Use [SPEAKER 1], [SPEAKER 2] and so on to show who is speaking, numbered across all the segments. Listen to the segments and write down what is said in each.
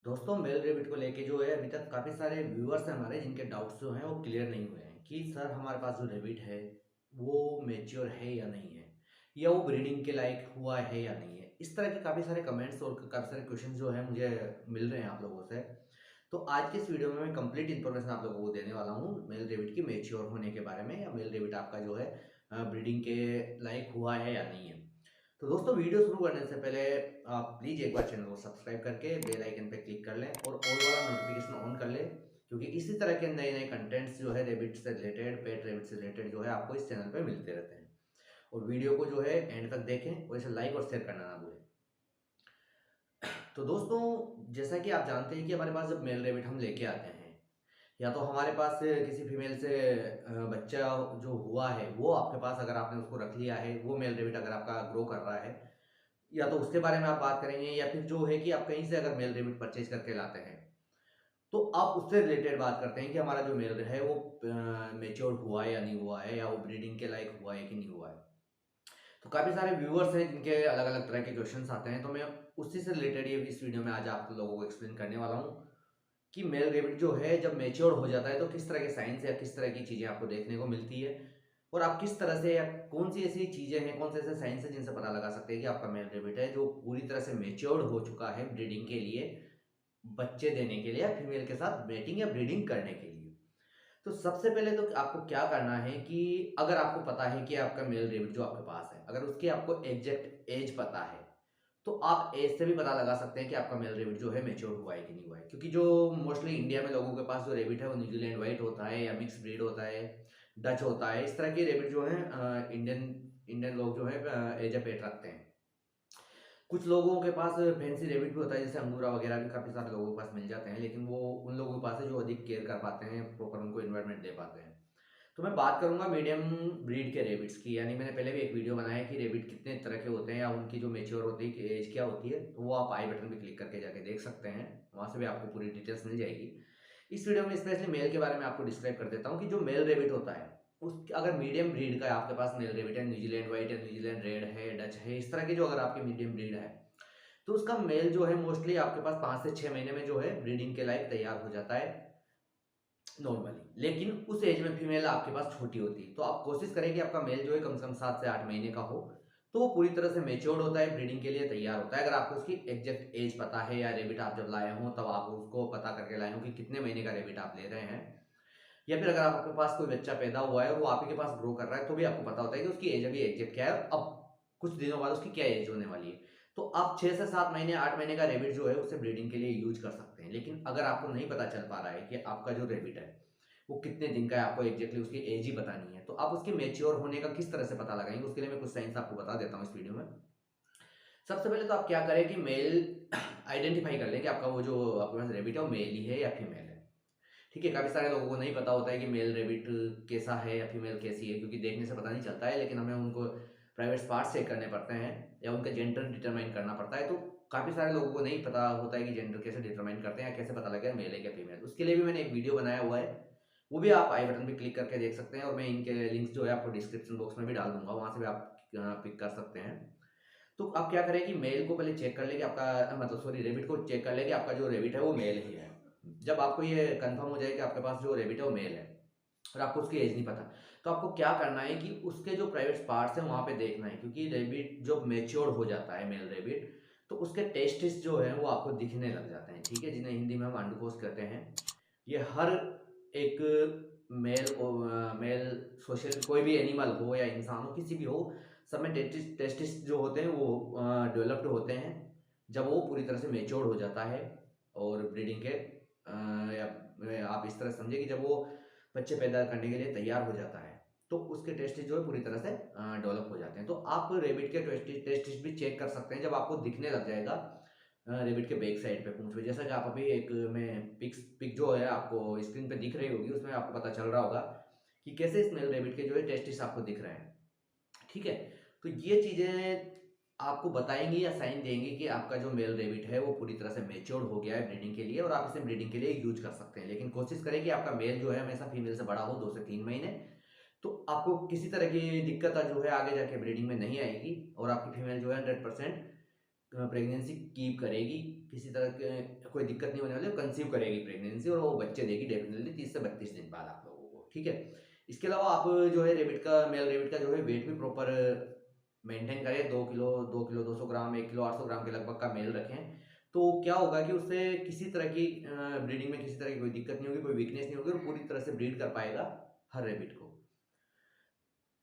[SPEAKER 1] दोस्तों mail rebate को लेके जो है अभी तक काफ़ी सारे व्यूअर्स हैं हमारे जिनके डाउट्स जो हैं वो क्लियर नहीं हुए हैं कि सर हमारे पास जो रेबिट है वो मैच्योर है या नहीं है, या वो ब्रीडिंग के लायक हुआ है या नहीं है। इस तरह के काफ़ी सारे कमेंट्स और काफ़ी सारे क्वेश्चन जो है मुझे मिल रहे हैं आप लोगों से। तो आज के इस वीडियो में मैं कंप्लीट इन्फॉर्मेशन आप लोगों को देने वाला हूँ मेल रेबिट की मैच्योर होने के बारे में, या मेल रेबिट आपका जो है ब्रीडिंग के लायक हुआ है या नहीं है। तो दोस्तों वीडियो शुरू करने से पहले आप प्लीज़ एक बार चैनल को सब्सक्राइब करके बेल आइकन पे क्लिक कर लें और ऑल वाला नोटिफिकेशन ऑन कर लें, क्योंकि इसी तरह के नए नए कंटेंट्स जो है रेबिट से रिलेटेड, पेट रेबिट से रिलेटेड जो है आपको इस चैनल पे मिलते रहते हैं। और वीडियो को जो है एंड तक देखें और इसे लाइक और शेयर करना ना भूलें। तो दोस्तों जैसा कि आप जानते हैं कि हमारे पास जब मेल रेबिट हम लेके आते हैं, या तो हमारे पास किसी फीमेल से बच्चा जो हुआ है वो आपके पास, अगर आपने उसको रख लिया है, वो मेल रेबिट अगर आपका ग्रो कर रहा है, या तो उसके बारे में आप बात करेंगे, या फिर जो है कि आप कहीं से अगर मेल रेबिट परचेज करके लाते हैं तो आप उससे रिलेटेड बात करते हैं कि हमारा जो मेल है वो मेच्योर हुआ है या नहीं हुआ है, या वो ब्रीडिंग के लायक हुआ है कि नहीं हुआ है। तो काफ़ी सारे व्यूअर्स हैं जिनके अलग अलग तरह के क्वेश्चंस आते हैं, तो मैं उसी से रिलेटेड ये इस वीडियो में आज आप लोगों को एक्सप्लेन करने वाला हूँ कि मेल रेबिट जो है जब मैच्योर हो जाता है तो किस तरह के साइंस या किस तरह की चीज़ें आपको देखने को मिलती है, और आप किस तरह से या कौन सी ऐसी चीज़ें हैं, कौन से ऐसे साइंस है जिनसे पता लगा सकते हैं कि आपका मेल रेबिट है जो पूरी तरह से मैच्योर्ड हो चुका है ब्रीडिंग के लिए, बच्चे देने के लिए, या फीमेल के साथ मेटिंग या ब्रीडिंग करने के लिए। तो सबसे पहले तो आपको क्या करना है कि अगर आपको पता है कि आपका मेल रेबिट जो आपके पास है, अगर उसकी आपको एग्जैक्ट एज पता है, तो आप एज से भी पता लगा सकते हैं कि आपका मेल रेबिट जो है मैच्योर हुआ है कि नहीं हुआ है। क्योंकि जो मोस्टली इंडिया में लोगों के पास जो रेबिट है वो न्यूजीलैंड वाइट होता है, या मिक्स ब्रीड होता है, डच होता है। इस तरह के रेबिट जो है इंडियन इंडियन लोग जो है एज अ पेट रखते हैं। कुछ लोगों के पास फैंसी रेबिट भी होता है, जैसे अंगूरा वगैरह भी काफ़ी सारे लोगों के पास मिल जाते हैं, लेकिन वो उन लोगों के पास है जो अधिक केयर कर पाते हैं, प्रॉपर उनको इन्वायरमेंट दे पाते हैं। तो मैं बात करूंगा मीडियम ब्रीड के रेबिट्स की, यानी मैंने पहले भी एक वीडियो बनाया है कि रेबिट कितने तरह के होते हैं या उनकी जो मेच्योर होती है कि एज क्या होती है, तो वो आप आई बटन पे क्लिक करके जाके देख सकते हैं, वहां से भी आपको पूरी डिटेल्स मिल जाएगी। इस वीडियो में स्पेशली मेल के बारे में आपको डिस्क्राइब कर देता हूँ कि जो मेल रेबिट होता है उस, अगर मीडियम ब्रीड का आपके पास मेल रेबिट है, न्यूजीलैंड वाइट है, न्यूजीलैंड रेड है, डच है, इस तरह की जो अगर आपकी मीडियम ब्रीड है, तो उसका मेल जो है मोस्टली आपके पास 5 से 6 महीने में जो है ब्रीडिंग के लायक तैयार हो जाता है नॉर्मली। लेकिन उस एज में फीमेल आपके पास छोटी होती है, तो आप कोशिश करें कि आपका मेल जो है कम से कम 7 से 8 महीने का हो, तो वो पूरी तरह से मेच्योर्ड होता है, ब्रीडिंग के लिए तैयार होता है। अगर आपको उसकी एग्जैक्ट एज पता है, या रेबिट आप जब लाए हो तब आप उसको पता करके लाए हो कि कितने महीने का रेबिट आप ले रहे हैं, या फिर अगर आपके पास कोई बच्चा पैदा हुआ है और वो आप ही के पास ग्रो कर रहा है, तो भी आपको पता होता है कि उसकी एज अभी एग्जैक्ट क्या है, अब कुछ दिनों बाद उसकी क्या एज होने वाली है। तो आप 6 से 7 महीने, 8 महीने का रेबिट जो है उसे ब्रीडिंग के लिए यूज कर सकते हैं। लेकिन अगर आपको नहीं पता चल पा रहा है कि आपका जो रेबिट है वो कितने दिन का है, आपको एग्जैक्टली उसकी एज ही पता नहीं है, तो आप उसके मेच्योर होने का किस तरह से पता लगाएंगे, उसके लिए मैं कुछ साइंस आपको बता देता हूँ इस वीडियो में। सबसे पहले तो आप क्या करें कि मेल आइडेंटिफाई कर लें कि आपका वो जो आपके पास रेबिट है वो मेल ही है या फीमेल है। ठीक है, काफ़ी सारे लोगों को नहीं पता होता है कि मेल रेबिट कैसा है या फीमेल कैसी है, क्योंकि देखने से पता नहीं चलता है, लेकिन हमें उनको प्राइवेट पार्ट्स चेक करने पड़ते हैं या उनका जेंडर डिटरमाइन करना पड़ता है। तो काफ़ी सारे लोगों को नहीं पता होता है कि जेंडर कैसे डिटरमाइन करते हैं, या कैसे पता लगेगा मेल है क्या फीमेल। उसके लिए भी मैंने एक वीडियो बनाया हुआ है, वो भी आप आई बटन पे क्लिक करके देख सकते हैं, और मैं इनके लिंक्स जो है आपको डिस्क्रिप्शन बॉक्स में भी डाल दूंगा, वहाँ से भी आप पिक कर सकते हैं। तो आप क्या करें कि मेल को पहले चेक कर ले कि आपका, मतलब सॉरी, रेबिट को चेक कर ले कि आपका जो रेबिट है वो मेल ही है। जब आपको ये कंफर्म हो जाए कि आपके पास जो रेबिट है वो मेल है और आपको उसकी एज नहीं पता, तो आपको क्या करना है कि उसके जो प्राइवेट पार्ट्स हैं वहां पे देखना है, क्योंकि रेबिट जब मेच्योर हो जाता है मेल रेबिट, तो उसके टेस्टिस जो है वो आपको दिखने लग जाते हैं। ठीक है, जिन्हें हिंदी में हम अंडकोश कहते हैं। ये हर एक मेल मेल सोशल कोई भी एनिमल हो या इंसान हो, किसी भी हो, सब में टेस्टिस टेस्टिस जो होते हैं वो डेवलप्ड होते हैं जब वो पूरी तरह से मेच्योर्ड हो जाता है। और ब्रीडिंग के या आप इस तरह समझे कि जब वो बच्चे पैदा करने के लिए तैयार हो जाता है, तो उसके टेस्टिस जो है पूरी तरह से डेवलप हो जाते हैं। तो आप रेबिट के टेस्टिस भी चेक कर सकते हैं जब आपको दिखने लग जाएगा रेबिट के बैक साइड पे, पूंछ पे, जैसा कि आप अभी एक मैं पिक जो है आपको स्क्रीन पे दिख रही होगी, उसमें आपको पता चल रहा होगा कि कैसे इस मेल रेबिट के जो है टेस्टिस आपको दिख रहे हैं। ठीक है, तो ये चीजें आपको बताएंगी या साइन देंगी कि आपका जो मेल रेबिट है वो पूरी तरह से मेच्योर्ड हो गया है ब्रीडिंग के लिए, और आप इसे ब्रीडिंग के लिए यूज कर सकते हैं। लेकिन कोशिश करें कि आपका मेल जो है हमेशा फीमेल से बड़ा हो 2 से 3 महीने, तो आपको किसी तरह की दिक्कत जो है आगे जाके ब्रीडिंग में नहीं आएगी, और आपकी फीमेल जो है 100% प्रेगनेंसी कीप करेगी, किसी तरह के कोई दिक्कत नहीं होने वाली, कंसीव करेगी प्रेगनेंसी और वो बच्चे देगी डेफिनेटली 30 से 32 दिन बाद आप लोगों को, ठीक है। इसके अलावा आप जो है रेबिट का, मेल रेबिट का जो है वेट भी प्रॉपर मेंटेन करें। 2 किलो, 2 किलो 200 ग्राम, 1 किलो 800 ग्राम के लगभग का मेल रखें। तो क्या होगा कि उससे किसी तरह की ब्रीडिंग में किसी तरह की कोई दिक्कत नहीं होगी, कोई वीकनेस नहीं होगी और पूरी तरह से ब्रीड कर पाएगा हर रेबिट को।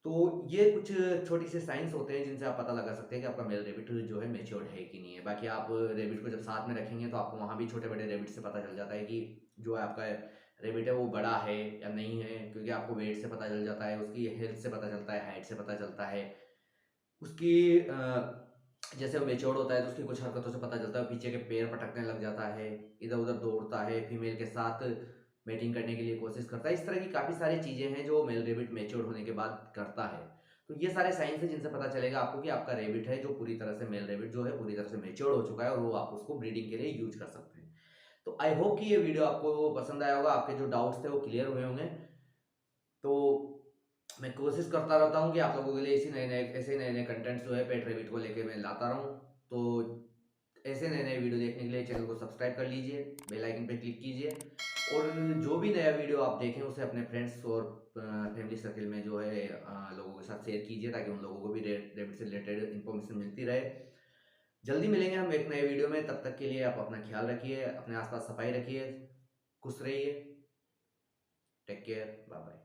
[SPEAKER 1] तो ये कुछ छोटी सी साइंस होते हैं जिनसे आप पता लगा सकते हैं कि आपका मेल रेबिट जो है मैच्योर्ड है कि नहीं है। बाकी आप रेबिट को जब साथ में रखेंगे तो आपको वहाँ भी छोटे बड़े रेबिट से पता चल जाता है कि जो है आपका रेबिट है वो बड़ा है या नहीं है, क्योंकि आपको वेट से पता चल जाता है, उसकी हेल्थ से पता चलता है, हाइट से पता चलता है, उसकी जैसे वो मेच्योर्ड होता है तो उसकी कुछ हरकतों से पता चलता है, पीछे के पैर पटकने लग जाता है, इधर उधर दौड़ता है, फीमेल के साथ मेटिंग करने के लिए कोशिश करता है। इस तरह की काफ़ी सारी चीज़ें हैं जो मेल रेबिट मैच्योर्ड होने के बाद करता है। तो ये सारे साइंस है जिनसे पता चलेगा आपको कि आपका रेबिट है जो पूरी तरह से, मेल रेबिट जो है पूरी तरह से मैच्योर्ड हो चुका है और वो आप उसको ब्रीडिंग के लिए यूज कर सकते हैं। तो आई होप कि ये वीडियो आपको पसंद आया होगा, आपके जो डाउट्स थे वो क्लियर हुए होंगे। तो मैं कोशिश करता रहता हूँ कि आप लोगों के लिए इसी नए नए, ऐसे नए नए कंटेंट्स जो है पेट रेबिट को लेके मैं लाता रहूँ। तो ऐसे नए नए वीडियो देखने के लिए चैनल को सब्सक्राइब कर लीजिए, बेल आइकन पे क्लिक कीजिए और जो भी नया वीडियो आप देखें उसे अपने फ्रेंड्स और फैमिली सर्कल में जो है लोगों के साथ शेयर कीजिए, ताकि उन लोगों को भी रेबिट से रिलेटेड इन्फॉर्मेशन मिलती रहे। जल्दी मिलेंगे हम एक नए वीडियो में, तब तक के लिए आप अपना ख्याल रखिए, अपने आसपास सफाई रखिए, खुश रहिए, टेक केयर, बाय बाय।